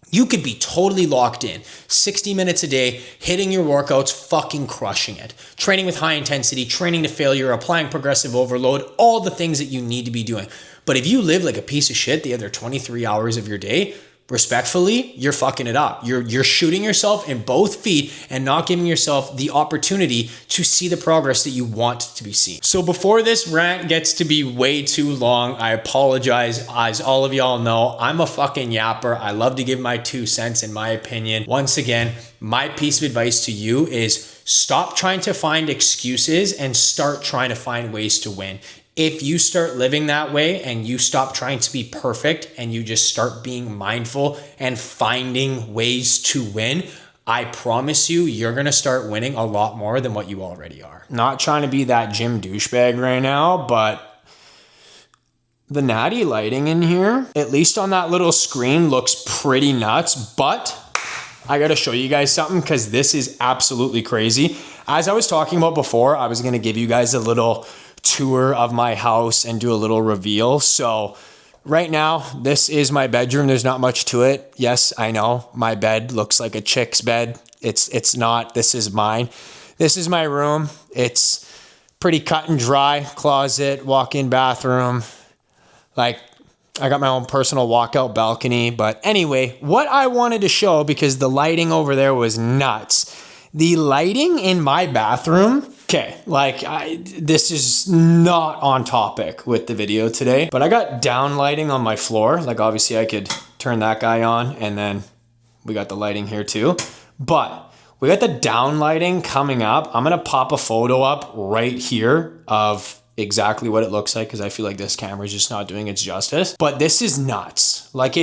You could be totally locked in, 60 minutes a day, hitting your workouts, fucking crushing it. Training with high intensity, training to failure, applying progressive overload, all the things that you need to be doing. But if you live like a piece of shit the other 23 hours of your day, respectfully, you're fucking it up. You're shooting yourself in both feet and not giving yourself the opportunity to see the progress that you want to be seen. So before this rant gets to be way too long, I apologize. As all of y'all know, I'm a fucking yapper. I love to give my 2 cents in my opinion. Once again, my piece of advice to you is stop trying to find excuses and start trying to find ways to win. If you start living that way and you stop trying to be perfect and you just start being mindful and finding ways to win, I promise you, you're going to start winning a lot more than what you already are. Not trying to be that gym douchebag right now, but the natty lighting in here, at least on that little screen, looks pretty nuts. But I got to show you guys something because this is absolutely crazy. As I was talking about before, I was going to give you guys a little tour of my house and do a little reveal. So right now, this is my bedroom. There's not much to it. Yes, I know my bed looks like a chick's bed. It's not. This is mine. This is my room. It's pretty cut and dry. Closet, walk-in bathroom. Like, I got my own personal walkout balcony. But anyway, what I wanted to show, because the lighting over there was nuts. The lighting in my bathroom, okay, like this is not on topic with the video today, but I got down lighting on my floor. Like obviously I could turn that guy on and then we got the lighting here too. But we got the down lighting coming up. I'm gonna pop a photo up right here of exactly what it looks like because I feel like this camera is just not doing its justice. But this is nuts. Like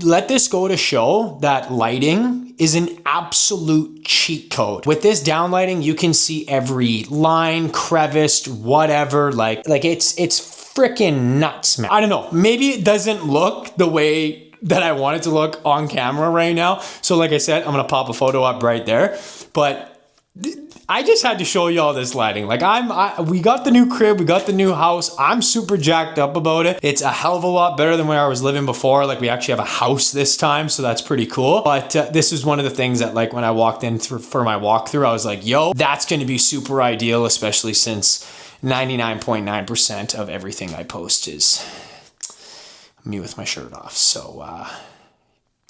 let this go to show that lighting is an absolute cheat code. With this down lighting, you can see every line, crevice, whatever. Like it's freaking nuts, man. I don't know. Maybe it doesn't look the way that I want it to look on camera right now. So like I said, I'm gonna pop a photo up right there. But I just had to show you all this lighting. Like we got the new crib, we got the new house. I'm super jacked up about it. It's a hell of a lot better than where I was living before. Like we actually have a house this time, so that's pretty cool. But this is one of the things that like when I walked in for my walkthrough, I was like, yo, that's gonna be super ideal, especially since 99.9% of everything I post is me with my shirt off. So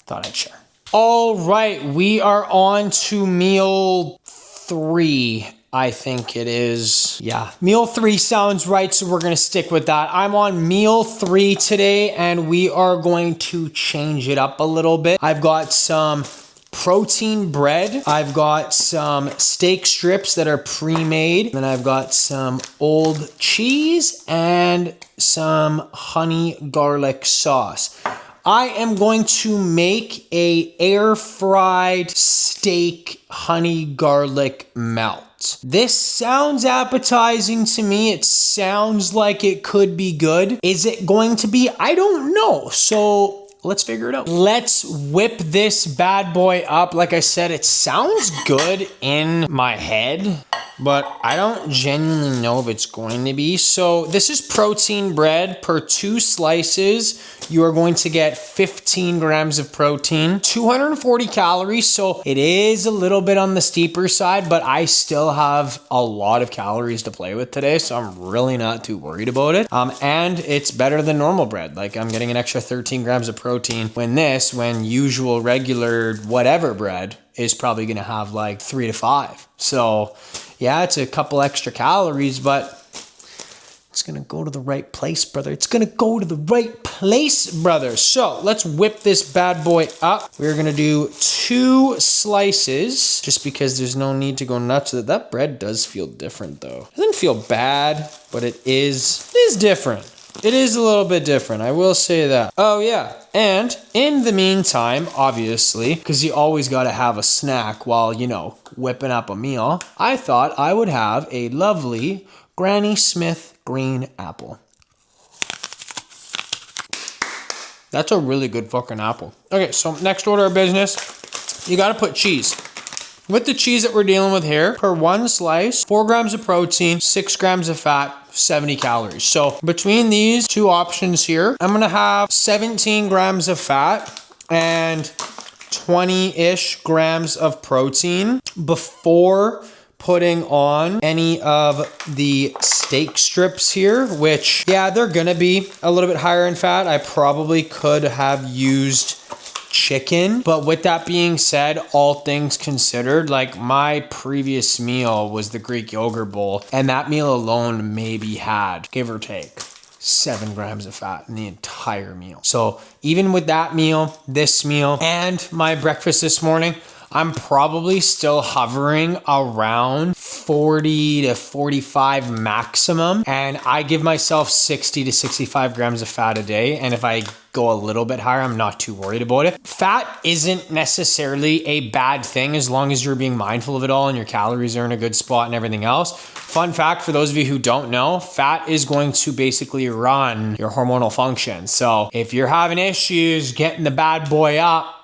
thought I'd share. All right, we are on to meal 3, I think it is. Yeah, meal 3 sounds right, so we're gonna stick with that. I'm on meal 3 today, and we are going to change it up a little bit. I've got some protein bread. I've got some steak strips that are pre-made. And I've got some old cheese and some honey garlic sauce. I am going to make a air fried steak honey garlic melt. This sounds appetizing to me. It sounds like it could be good. Is it going to be? I don't know. So let's figure it out. Let's whip this bad boy up. Like I said, it sounds good in my head. but I don't genuinely know if it's going to be. So this is protein bread. Per 2 slices, you are going to get 15 grams of protein, 240 calories. So it is a little bit on the steeper side, but I still have a lot of calories to play with today. So I'm really not too worried about it. And it's better than normal bread. Like I'm getting an extra 13 grams of protein when usual, regular, whatever bread is probably going to have like 3 to 5. So yeah, it's a couple extra calories, but it's going to go to the right place, brother. It's going to go to the right place, brother. So let's whip this bad boy up. We're going to do 2 slices just because there's no need to go nuts with it. That bread does feel different though. It doesn't feel bad, but it is different. It is a little bit different, I will say that. Oh yeah, and in the meantime, obviously, because you always got to have a snack while, you know, whipping up a meal, I thought I would have a lovely Granny Smith green apple. That's a really good fucking apple. Okay, so next order of business, you got to put cheese. With the cheese that we're dealing with here, per 1 slice, 4 grams of protein, 6 grams of fat, 70 calories. So between these 2 options here, I'm gonna have 17 grams of fat and 20-ish grams of protein before putting on any of the steak strips here, which, yeah, they're gonna be a little bit higher in fat. I probably could have used chicken, but with that being said, all things considered, like my previous meal was the Greek yogurt bowl, and that meal alone maybe had, give or take, 7 grams of fat in the entire meal. So even with that meal, this meal, and my breakfast this morning, I'm probably still hovering around 40 to 45 maximum. And I give myself 60 to 65 grams of fat a day. And if I go a little bit higher, I'm not too worried about it. Fat isn't necessarily a bad thing as long as you're being mindful of it all and your calories are in a good spot and everything else. Fun fact for those of you who don't know, fat is going to basically run your hormonal function. So if you're having issues getting the bad boy up,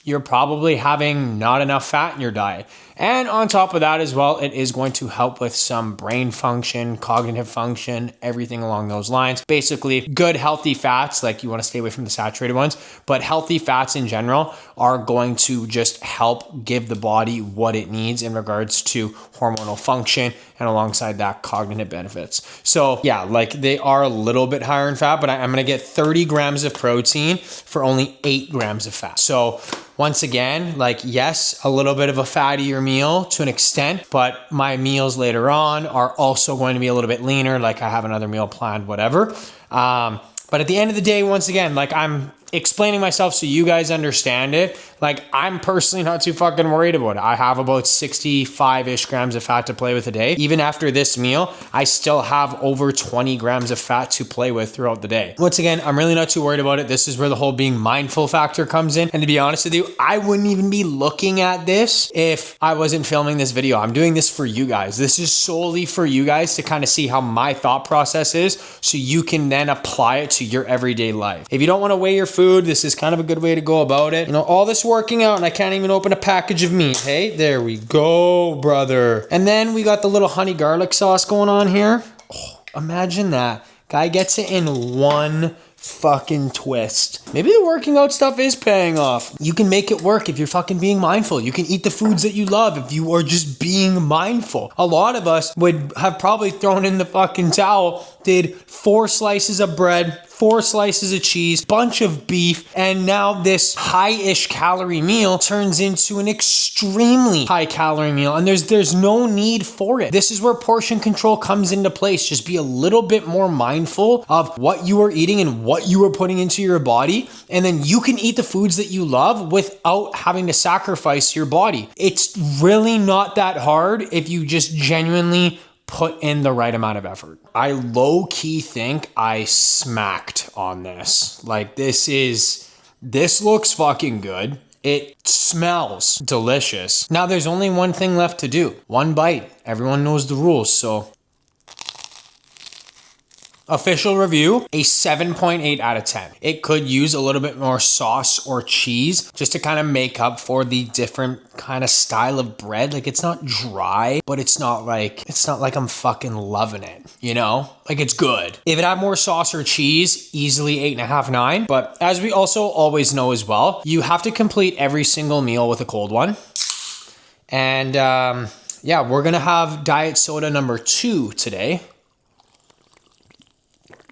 you're probably having not enough fat in your diet. And on top of that as well, it is going to help with some brain function, cognitive function, everything along those lines. Basically, good healthy fats, like you want to stay away from the saturated ones, but healthy fats in general are going to just help give the body what it needs in regards to hormonal function and alongside that cognitive benefits. So yeah, like they are a little bit higher in fat, but I'm going to get 30 grams of protein for only 8 grams of fat. So once again, like yes, a little bit of a fattier meal to an extent, but my meals later on are also going to be a little bit leaner, like I have another meal planned, whatever. But at the end of the day, once again, like I'm explaining myself so you guys understand it. Like I'm personally not too fucking worried about it. I have about 65-ish grams of fat to play with a day. Even after this meal, I still have over 20 grams of fat to play with throughout the day. Once again, I'm really not too worried about it. This is where the whole being mindful factor comes in. And to be honest with you, I wouldn't even be looking at this if I wasn't filming this video. I'm doing this for you guys. This is solely for you guys to kind of see how my thought process is so you can then apply it to your everyday life. If you don't want to weigh your food, this is kind of a good way to go about it. You know, all this working out and I can't even open a package of meat. Hey, there we go, brother. And then we got the little honey garlic sauce going on here. Oh, imagine that. Guy gets it in one fucking twist. Maybe the working out stuff is paying off. You can make it work if you're fucking being mindful. You can eat the foods that you love if you are just being mindful. A lot of us would have probably thrown in the fucking towel, did 4 slices of bread, 4 slices of cheese, bunch of beef, and now this high-ish calorie meal turns into an extremely high calorie meal, and there's no need for it. This is where portion control comes into place. Just be a little bit more mindful of what you are eating and what you are putting into your body, and then you can eat the foods that you love without having to sacrifice your body. It's really not that hard if you just genuinely put in the right amount of effort. I low-key think I smacked on this. Like this looks fucking good. It smells delicious. Now there's only one thing left to do. One bite. Everyone knows the rules, so. Official review, a 7.8 out of 10. It could use a little bit more sauce or cheese just to kind of make up for the different kind of style of bread. Like it's not dry, but it's not like I'm fucking loving it, you know? Like it's good. If it had more sauce or cheese, easily 8.5, 9. But as we also always know as well, you have to complete every single meal with a cold one. And yeah, we're gonna have diet soda number 2 today.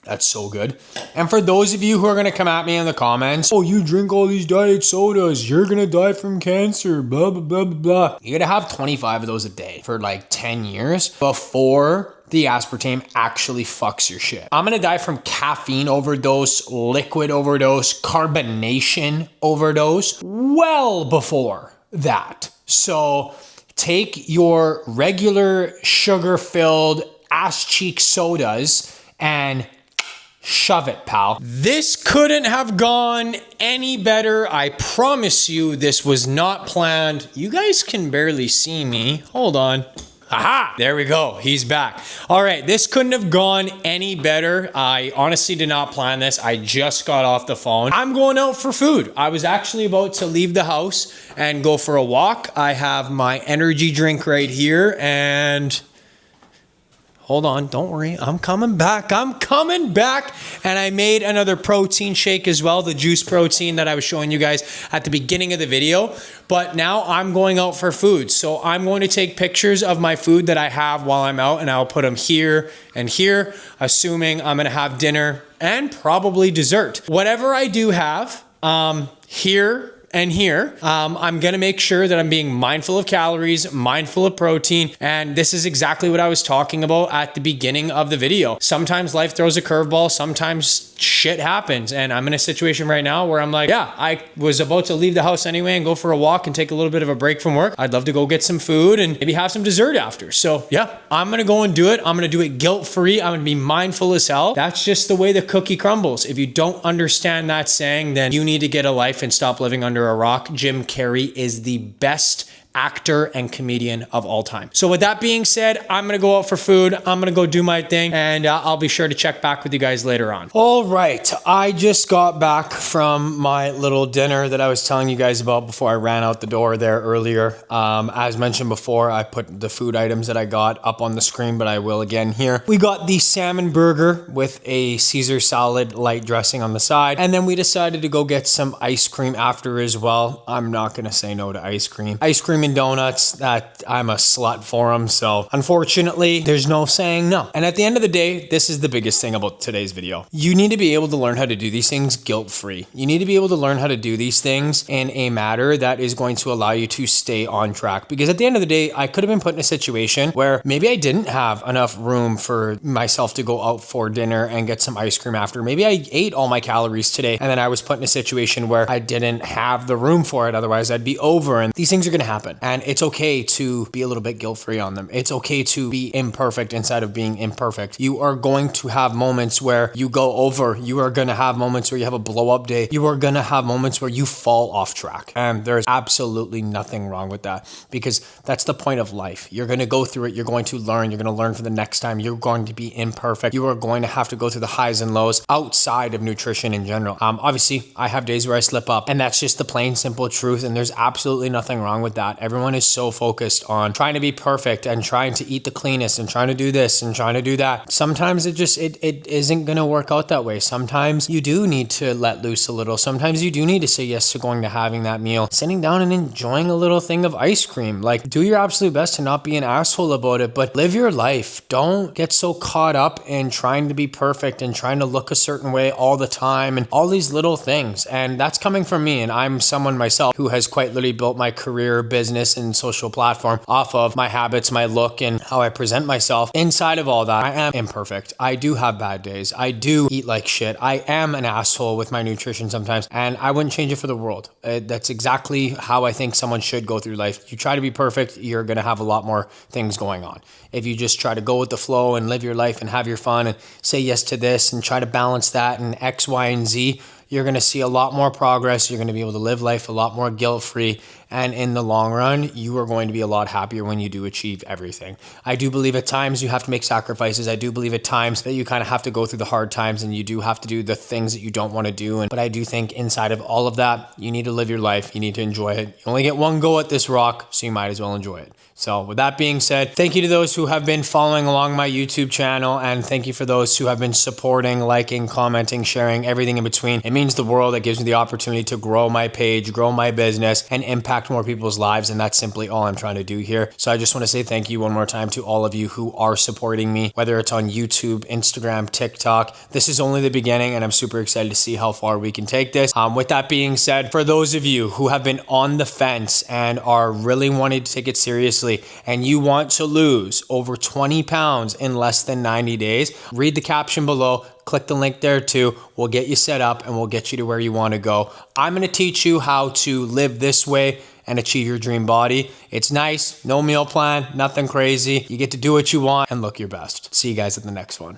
That's so good. And for those of you who are going to come at me in the comments, oh, you drink all these diet sodas, you're going to die from cancer, blah, blah, blah, blah, blah. You got to have 25 of those a day for like 10 years before the aspartame actually fucks your shit. I'm going to die from caffeine overdose, liquid overdose, carbonation overdose well before that. So take your regular sugar-filled ass cheek sodas and shove it, pal. This couldn't have gone any better. I promise you this was not planned. You guys can barely see me. Hold on. Aha! There we go. He's back. All right, this couldn't have gone any better. I honestly did not plan this. I just got off the phone. I'm going out for food. I was actually about to leave the house and go for a walk. I have my energy drink right here and... hold on, don't worry. I'm coming back. And I made another protein shake as well, the juice protein that I was showing you guys at the beginning of the video. But now I'm going out for food. So I'm going to take pictures of my food that I have while I'm out and I'll put them here and here, assuming I'm gonna have dinner and probably dessert. Whatever I do have, here and here, I'm gonna make sure that I'm being mindful of calories, mindful of protein, and this is exactly what I was talking about at the beginning of the video. Sometimes life throws a curveball, sometimes shit happens, and I'm in a situation right now where I'm like, yeah, I was about to leave the house anyway and go for a walk and take a little bit of a break from work. I'd love to go get some food and maybe have some dessert after. So yeah, I'm gonna go and do it. I'm gonna do it guilt-free. I'm gonna be mindful as hell. That's just the way the cookie crumbles. If you don't understand that saying, then you need to get a life and stop living under a rock. Jim Carrey is the best actor and comedian of all time. So with that being said, I'm gonna go out for food. I'm gonna go do my thing, and I'll be sure to check back with you guys later on. All right, I just got back from my little dinner that I was telling you guys about before I ran out the door there earlier. As mentioned before, I put the food items that I got up on the screen, but I will again here. We got the salmon burger with a Caesar salad light dressing on the side, and then we decided to go get some ice cream after as well. I'm not gonna say no to ice cream. Ice cream and donuts, that I'm a slut for them, so unfortunately there's no saying no. And at the end of the day, this is the biggest thing about today's video. You need to be able to learn how to do these things guilt-free. You need to be able to learn how to do these things in a manner that is going to allow you to stay on track, because at the end of the day, I could have been put in a situation where maybe I didn't have enough room for myself to go out for dinner and get some ice cream after. Maybe I ate all my calories today and then I was put in a situation where I didn't have the room for it, otherwise I'd be over, and these things are gonna happen. And it's okay to be a little bit guilt-free on them. It's okay to be imperfect inside of being imperfect. You are going to have moments where you go over. You are going to have moments where you have a blow-up day. You are going to have moments where you fall off track. And there's absolutely nothing wrong with that, because that's the point of life. You're going to go through it. You're going to learn. You're going to learn for the next time. You're going to be imperfect. You are going to have to go through the highs and lows outside of nutrition in general. Obviously, I have days where I slip up, and that's just the plain, simple truth. And there's absolutely nothing wrong with that. Everyone is so focused on trying to be perfect and trying to eat the cleanest and trying to do this and trying to do that. Sometimes it isn't going to work out that way. Sometimes you do need to let loose a little. Sometimes you do need to say yes to going to having that meal, sitting down and enjoying a little thing of ice cream. Like, do your absolute best to not be an asshole about it, but live your life. Don't get so caught up in trying to be perfect and trying to look a certain way all the time and all these little things. And that's coming from me. And I'm someone myself who has quite literally built my career, business, and social platform off of my habits, my look, and how I present myself. Inside of all that, I am imperfect. I do have bad days. I do eat like shit. I am an asshole with my nutrition sometimes, and I wouldn't change it for the world. That's exactly how I think someone should go through life. You try to be perfect, you're going to have a lot more things going on. If you just try to go with the flow and live your life and have your fun and say yes to this and try to balance that and X, Y, and Z, you're going to see a lot more progress. You're going to be able to live life a lot more guilt-free, And in the long run, you are going to be a lot happier when you do achieve everything. I do believe at times you have to make sacrifices. I do believe at times that you kind of have to go through the hard times and you do have to do the things that you don't want to do. But I do think inside of all of that, you need to live your life. You need to enjoy it. You only get one go at this rock, so you might as well enjoy it. So with that being said, thank you to those who have been following along my YouTube channel, and thank you for those who have been supporting, liking, commenting, sharing, everything in between. It means the world. It gives me the opportunity to grow my page, grow my business, and impact more people's lives, and that's simply all I'm trying to do here. So I just want to say thank you one more time to all of you who are supporting me, whether it's on YouTube, Instagram, TikTok. This is only the beginning, and I'm super excited to see how far we can take this. With that being said, for those of you who have been on the fence and are really wanting to take it seriously, and you want to lose over 20 pounds in less than 90 days, read the caption below, click the link there too. We'll get you set up and we'll get you to where you want to go. I'm going to teach you how to live this way and achieve your dream body. It's nice, no meal plan, nothing crazy. You get to do what you want and look your best. See you guys at the next one.